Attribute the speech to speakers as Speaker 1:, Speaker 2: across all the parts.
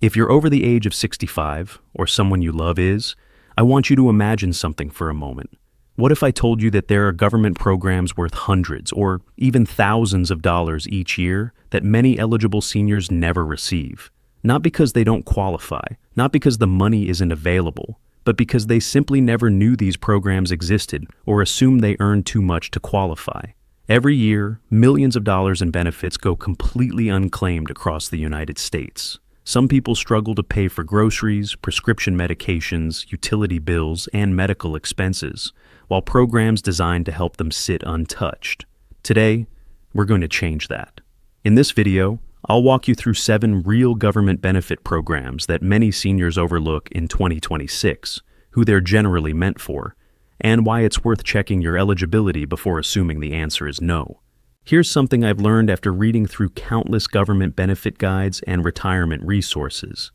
Speaker 1: If you're over the age of 65, or someone you love is, I want you to imagine something for a moment. What if I told you that there are government programs worth hundreds or even thousands of dollars each year that many eligible seniors never receive? Not because they don't qualify, not because the money isn't available, but because they simply never knew these programs existed or assumed they earned too much to qualify. Every year, millions of dollars in benefits go completely unclaimed across the United States. Some people struggle to pay for groceries, prescription medications, utility bills, and medical expenses, while programs designed to help them sit untouched. Today, we're going to change that. In this video, I'll walk you through 7 real government benefit programs that many seniors overlook in 2026, who they're generally meant for, and why it's worth checking your eligibility before assuming the answer is no. Here's something I've learned after reading through countless government benefit guides and retirement resources.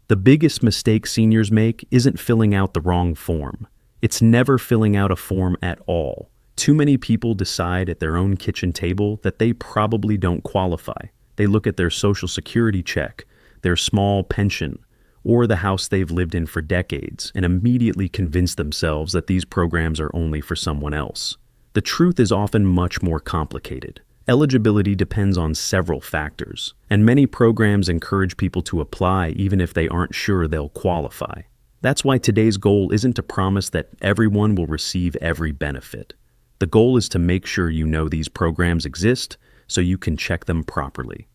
Speaker 1: The biggest mistake seniors make isn't filling out the wrong form. It's never filling out a form at all. Too many people decide at their own kitchen table that they probably don't qualify. They look at their Social Security check, their small pension, or the house they've lived in for decades and immediately convince themselves that these programs are only for someone else. The truth is often much more complicated. Eligibility depends on several factors, and many programs encourage people to apply even if they aren't sure they'll qualify. That's why today's goal isn't to promise that everyone will receive every benefit. The goal is to make sure you know these programs exist so you can check them properly.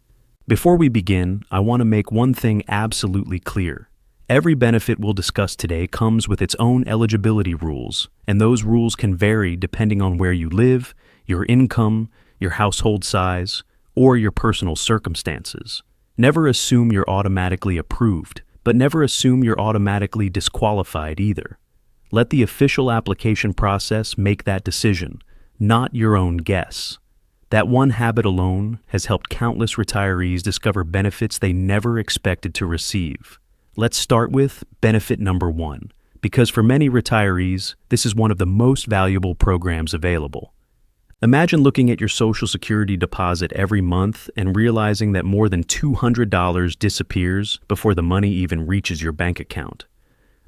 Speaker 1: Before we begin, I want to make one thing absolutely clear. Every benefit we'll discuss today comes with its own eligibility rules, and those rules can vary depending on where you live, your income, your household size, or your personal circumstances. Never assume you're automatically approved, but never assume you're automatically disqualified either. Let the official application process make that decision, not your own guess. That one habit alone has helped countless retirees discover benefits they never expected to receive. Let's start with benefit number 1, because for many retirees, this is one of the most valuable programs available. Imagine looking at your Social Security deposit every month and realizing that more than $200 disappears before the money even reaches your bank account.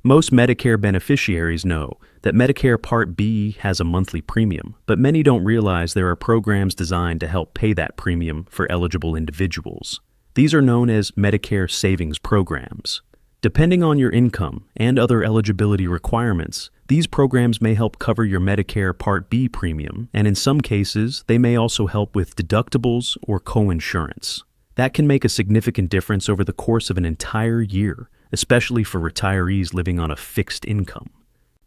Speaker 1: Most Medicare beneficiaries know that Medicare Part B has a monthly premium, but many don't realize there are programs designed to help pay that premium for eligible individuals. These are known as Medicare savings programs. Depending on your income and other eligibility requirements, these programs may help cover your Medicare Part B premium, and in some cases, they may also help with deductibles or co-insurance. That can make a significant difference over the course of an entire year, especially for retirees living on a fixed income.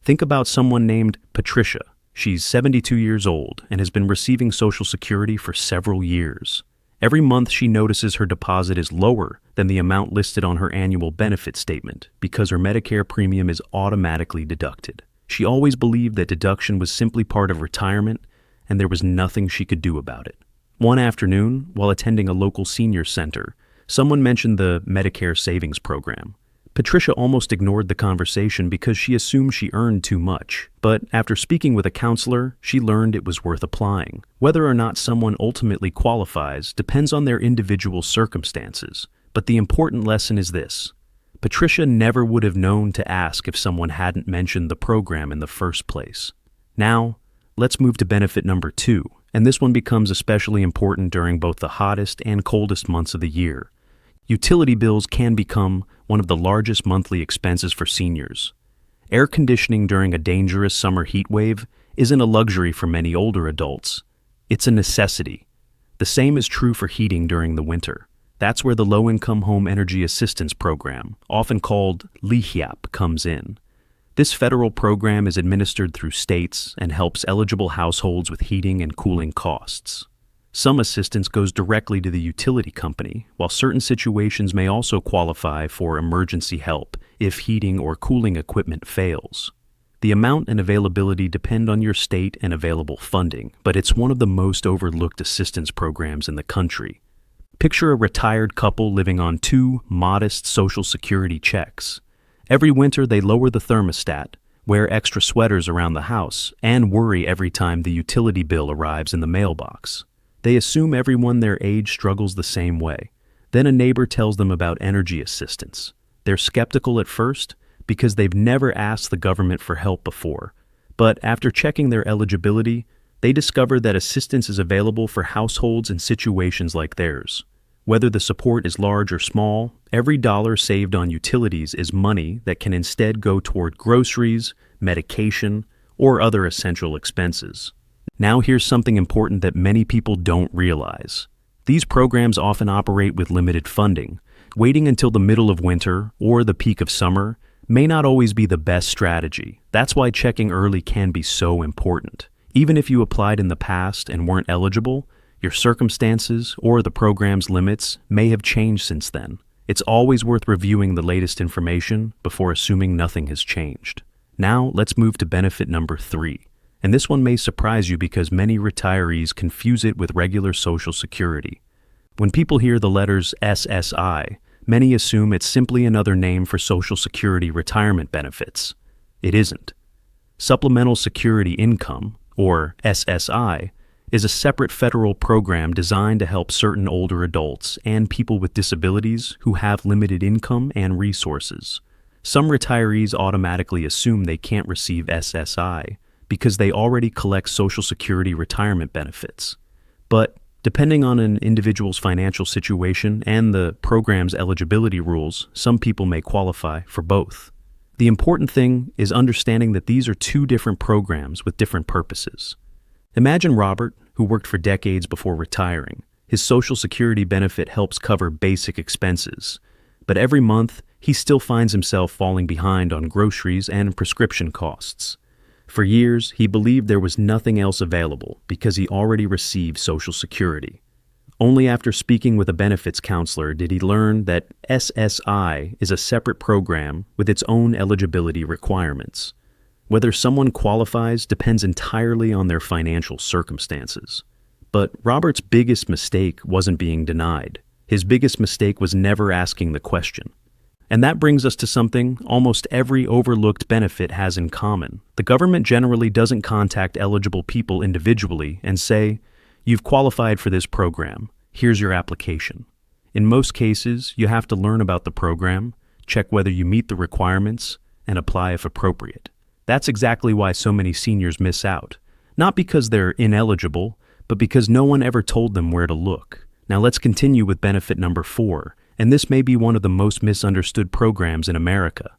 Speaker 1: Think about someone named Patricia. She's 72 years old and has been receiving Social Security for several years. Every month she notices her deposit is lower than the amount listed on her annual benefit statement because her Medicare premium is automatically deducted. She always believed that deduction was simply part of retirement and there was nothing she could do about it. One afternoon, while attending a local senior center, someone mentioned the Medicare savings program. Patricia almost ignored the conversation because she assumed she earned too much. But after speaking with a counselor, she learned it was worth applying. Whether or not someone ultimately qualifies depends on their individual circumstances. But the important lesson is this. Patricia never would have known to ask if someone hadn't mentioned the program in the first place. Now, let's move to benefit number 2, and this one becomes especially important during both the hottest and coldest months of the year. Utility bills can become one of the largest monthly expenses for seniors. Air conditioning during a dangerous summer heat wave isn't a luxury for many older adults. It's a necessity. The same is true for heating during the winter. That's where the Low-Income Home Energy Assistance Program, often called LIHIAP, comes in. This federal program is administered through states and helps eligible households with heating and cooling costs. Some assistance goes directly to the utility company, while certain situations may also qualify for emergency help if heating or cooling equipment fails. The amount and availability depend on your state and available funding, but it's one of the most overlooked assistance programs in the country. Picture a retired couple living on 2 modest Social Security checks. Every winter they lower the thermostat, wear extra sweaters around the house, and worry every time the utility bill arrives in the mailbox. They assume everyone their age struggles the same way. Then a neighbor tells them about energy assistance. They're skeptical at first because they've never asked the government for help before. But after checking their eligibility, they discover that assistance is available for households in situations like theirs. Whether the support is large or small, every dollar saved on utilities is money that can instead go toward groceries, medication, or other essential expenses. Now here's something important that many people don't realize. These programs often operate with limited funding. Waiting until the middle of winter or the peak of summer may not always be the best strategy. That's why checking early can be so important. Even if you applied in the past and weren't eligible, your circumstances or the program's limits may have changed since then. It's always worth reviewing the latest information before assuming nothing has changed. Now, let's move to benefit number 3. And this one may surprise you because many retirees confuse it with regular Social Security. When people hear the letters SSI, many assume it's simply another name for Social Security retirement benefits. It isn't. Supplemental Security Income, or SSI, is a separate federal program designed to help certain older adults and people with disabilities who have limited income and resources. Some retirees automatically assume they can't receive SSI because they already collect Social Security retirement benefits. But depending on an individual's financial situation and the program's eligibility rules, some people may qualify for both. The important thing is understanding that these are two different programs with different purposes. Imagine Robert, who worked for decades before retiring. His Social Security benefit helps cover basic expenses, but every month he still finds himself falling behind on groceries and prescription costs. For years, he believed there was nothing else available because he already received Social Security. Only after speaking with a benefits counselor did he learn that SSI is a separate program with its own eligibility requirements. Whether someone qualifies depends entirely on their financial circumstances. But Robert's biggest mistake wasn't being denied. His biggest mistake was never asking the question. And that brings us to something almost every overlooked benefit has in common. The government generally doesn't contact eligible people individually and say, "You've qualified for this program. Here's your application." In most cases, you have to learn about the program, check whether you meet the requirements, and apply if appropriate. That's exactly why so many seniors miss out. Not because they're ineligible, but because no one ever told them where to look. Now let's continue with benefit number 4, and this may be one of the most misunderstood programs in America.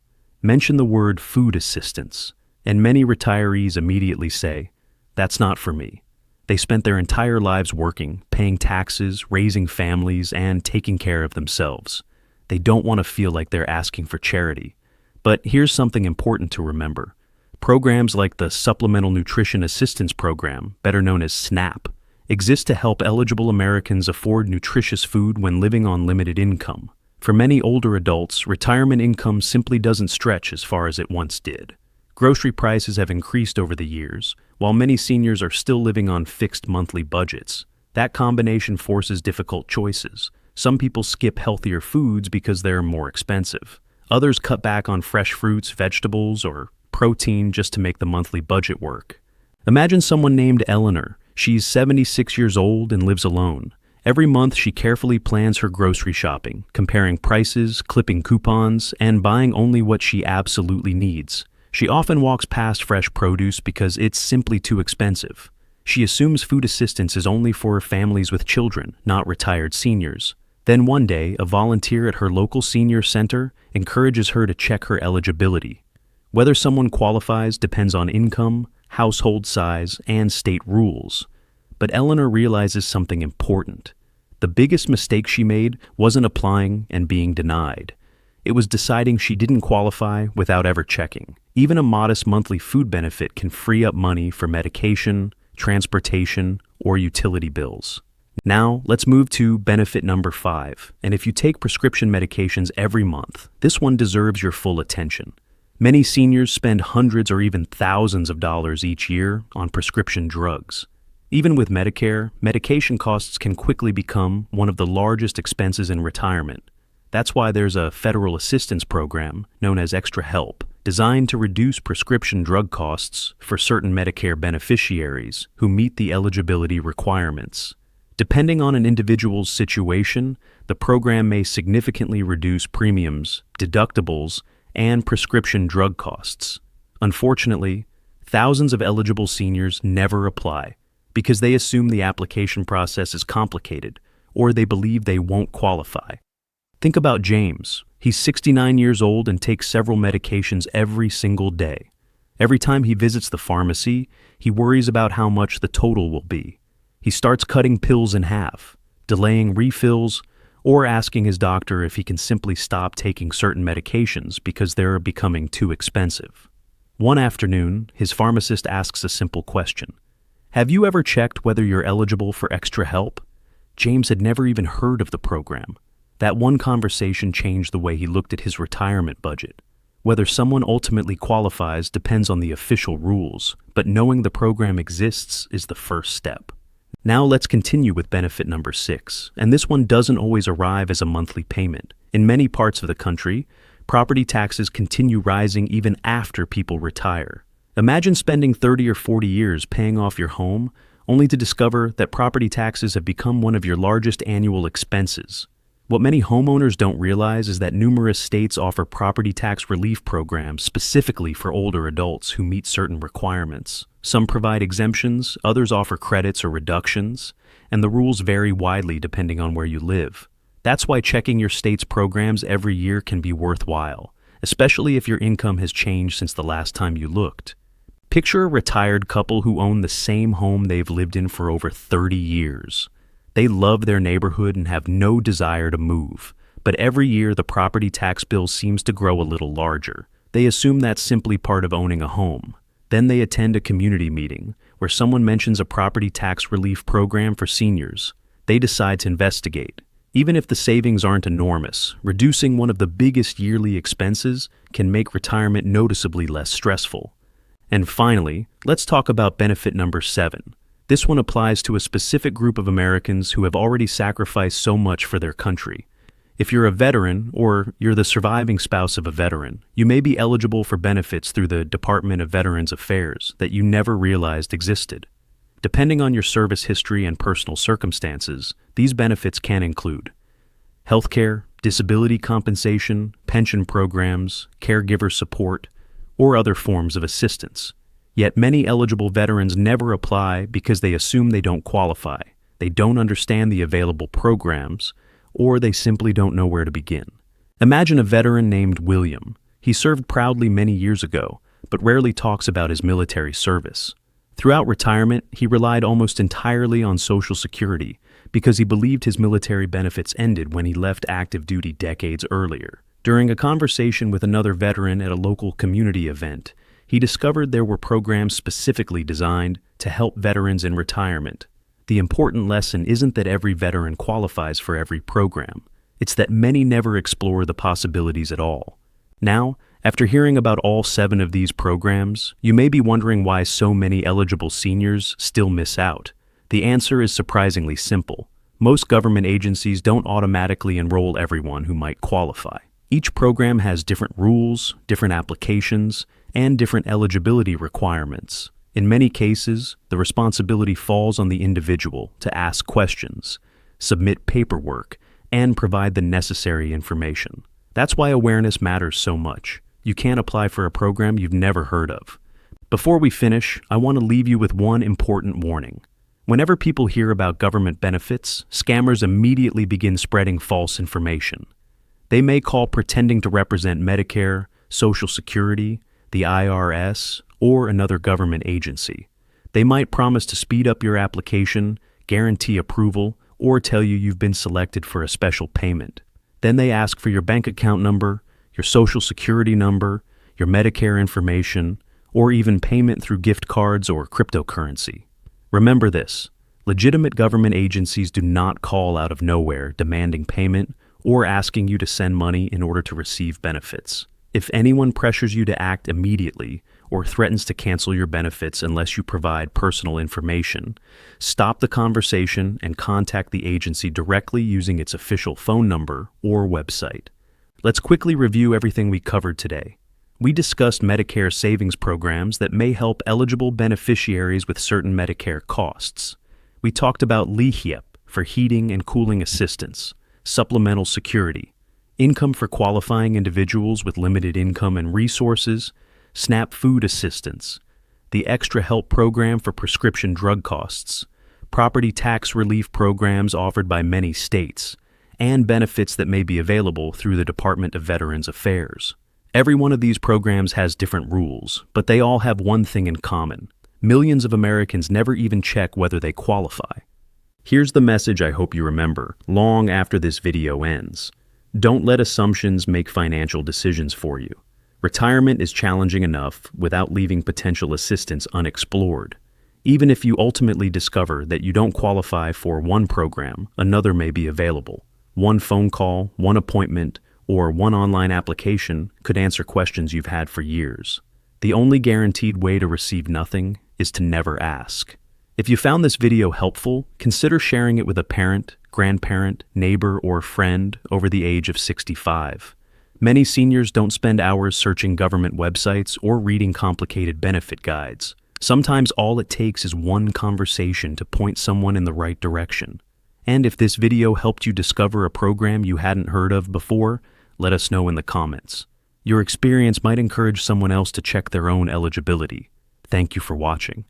Speaker 1: Mention the word food assistance, and many retirees immediately say, "That's not for me." They spent their entire lives working, paying taxes, raising families, and taking care of themselves. They don't want to feel like they're asking for charity. But here's something important to remember. Programs like the Supplemental Nutrition Assistance Program, better known as SNAP, exist to help eligible Americans afford nutritious food when living on limited income. For many older adults, retirement income simply doesn't stretch as far as it once did. Grocery prices have increased over the years, while many seniors are still living on fixed monthly budgets. That combination forces difficult choices. Some people skip healthier foods because they're more expensive. Others cut back on fresh fruits, vegetables, or protein just to make the monthly budget work. Imagine someone named Eleanor. She's 76 years old and lives alone. Every month she carefully plans her grocery shopping, comparing prices, clipping coupons, and buying only what she absolutely needs. She often walks past fresh produce because it's simply too expensive. She assumes food assistance is only for families with children, not retired seniors. Then one day, a volunteer at her local senior center encourages her to check her eligibility. Whether someone qualifies depends on income, household size, and state rules. But Eleanor realizes something important. The biggest mistake she made wasn't applying and being denied. It was deciding she didn't qualify without ever checking. Even a modest monthly food benefit can free up money for medication, transportation, or utility bills. Now, let's move to benefit number 5. And if you take prescription medications every month, this one deserves your full attention. Many seniors spend hundreds or even thousands of dollars each year on prescription drugs. Even with Medicare, medication costs can quickly become one of the largest expenses in retirement. That's why there's a federal assistance program known as Extra Help, designed to reduce prescription drug costs for certain Medicare beneficiaries who meet the eligibility requirements. Depending on an individual's situation, the program may significantly reduce premiums, deductibles, and prescription drug costs. Unfortunately, thousands of eligible seniors never apply because they assume the application process is complicated or they believe they won't qualify. Think about James. He's 69 years old and takes several medications every single day. Every time he visits the pharmacy, he worries about how much the total will be. He starts cutting pills in half, delaying refills, or asking his doctor if he can simply stop taking certain medications because they're becoming too expensive. One afternoon, his pharmacist asks a simple question. Have you ever checked whether you're eligible for extra help? James had never even heard of the program. That one conversation changed the way he looked at his retirement budget. Whether someone ultimately qualifies depends on the official rules, but knowing the program exists is the first step. Now let's continue with benefit number 6, and this one doesn't always arrive as a monthly payment. In many parts of the country, property taxes continue rising even after people retire. Imagine spending 30 or 40 years paying off your home, only to discover that property taxes have become one of your largest annual expenses. What many homeowners don't realize is that numerous states offer property tax relief programs specifically for older adults who meet certain requirements. Some provide exemptions, others offer credits or reductions, and the rules vary widely depending on where you live. That's why checking your state's programs every year can be worthwhile, especially if your income has changed since the last time you looked. Picture a retired couple who own the same home they've lived in for over 30 years. They love their neighborhood and have no desire to move, but every year the property tax bill seems to grow a little larger. They assume that's simply part of owning a home. Then they attend a community meeting where someone mentions a property tax relief program for seniors. They decide to investigate. Even if the savings aren't enormous, reducing one of the biggest yearly expenses can make retirement noticeably less stressful. And finally, let's talk about benefit number 7. This one applies to a specific group of Americans who have already sacrificed so much for their country. If you're a veteran or you're the surviving spouse of a veteran, you may be eligible for benefits through the Department of Veterans Affairs that you never realized existed. Depending on your service history and personal circumstances, these benefits can include healthcare, disability compensation, pension programs, caregiver support, or other forms of assistance. Yet many eligible veterans never apply because they assume they don't qualify, they don't understand the available programs, or they simply don't know where to begin. Imagine a veteran named William. He served proudly many years ago, but rarely talks about his military service. Throughout retirement, he relied almost entirely on Social Security because he believed his military benefits ended when he left active duty decades earlier. During a conversation with another veteran at a local community event, he discovered there were programs specifically designed to help veterans in retirement. The important lesson isn't that every veteran qualifies for every program. It's that many never explore the possibilities at all. Now, after hearing about all 7 of these programs, you may be wondering why so many eligible seniors still miss out. The answer is surprisingly simple. Most government agencies don't automatically enroll everyone who might qualify. Each program has different rules, different applications, and different eligibility requirements. In many cases, the responsibility falls on the individual to ask questions, submit paperwork, and provide the necessary information. That's why awareness matters so much. You can't apply for a program you've never heard of. Before we finish, I want to leave you with one important warning. Whenever people hear about government benefits, scammers immediately begin spreading false information. They may call pretending to represent Medicare, Social Security, the IRS, or another government agency. They might promise to speed up your application, guarantee approval, or tell you you've been selected for a special payment. Then they ask for your bank account number, your Social Security number, your Medicare information, or even payment through gift cards or cryptocurrency. Remember this: legitimate government agencies do not call out of nowhere demanding payment or asking you to send money in order to receive benefits. If anyone pressures you to act immediately or threatens to cancel your benefits unless you provide personal information, stop the conversation and contact the agency directly using its official phone number or website. Let's quickly review everything we covered today. We discussed Medicare savings programs that may help eligible beneficiaries with certain Medicare costs. We talked about LIHIEP for heating and cooling assistance, supplemental security, income for qualifying individuals with limited income and resources, SNAP food assistance, the Extra Help Program for prescription drug costs, property tax relief programs offered by many states, and benefits that may be available through the Department of Veterans Affairs. Every one of these programs has different rules, but they all have one thing in common. Millions of Americans never even check whether they qualify. Here's the message I hope you remember long after this video ends. Don't let assumptions make financial decisions for you. Retirement is challenging enough without leaving potential assistance unexplored. Even if you ultimately discover that you don't qualify for one program, another may be available. One phone call, one appointment, or one online application could answer questions you've had for years. The only guaranteed way to receive nothing is to never ask. If you found this video helpful, consider sharing it with a parent, grandparent, neighbor, or friend over the age of 65. Many seniors don't spend hours searching government websites or reading complicated benefit guides. Sometimes all it takes is one conversation to point someone in the right direction. And if this video helped you discover a program you hadn't heard of before, let us know in the comments. Your experience might encourage someone else to check their own eligibility. Thank you for watching.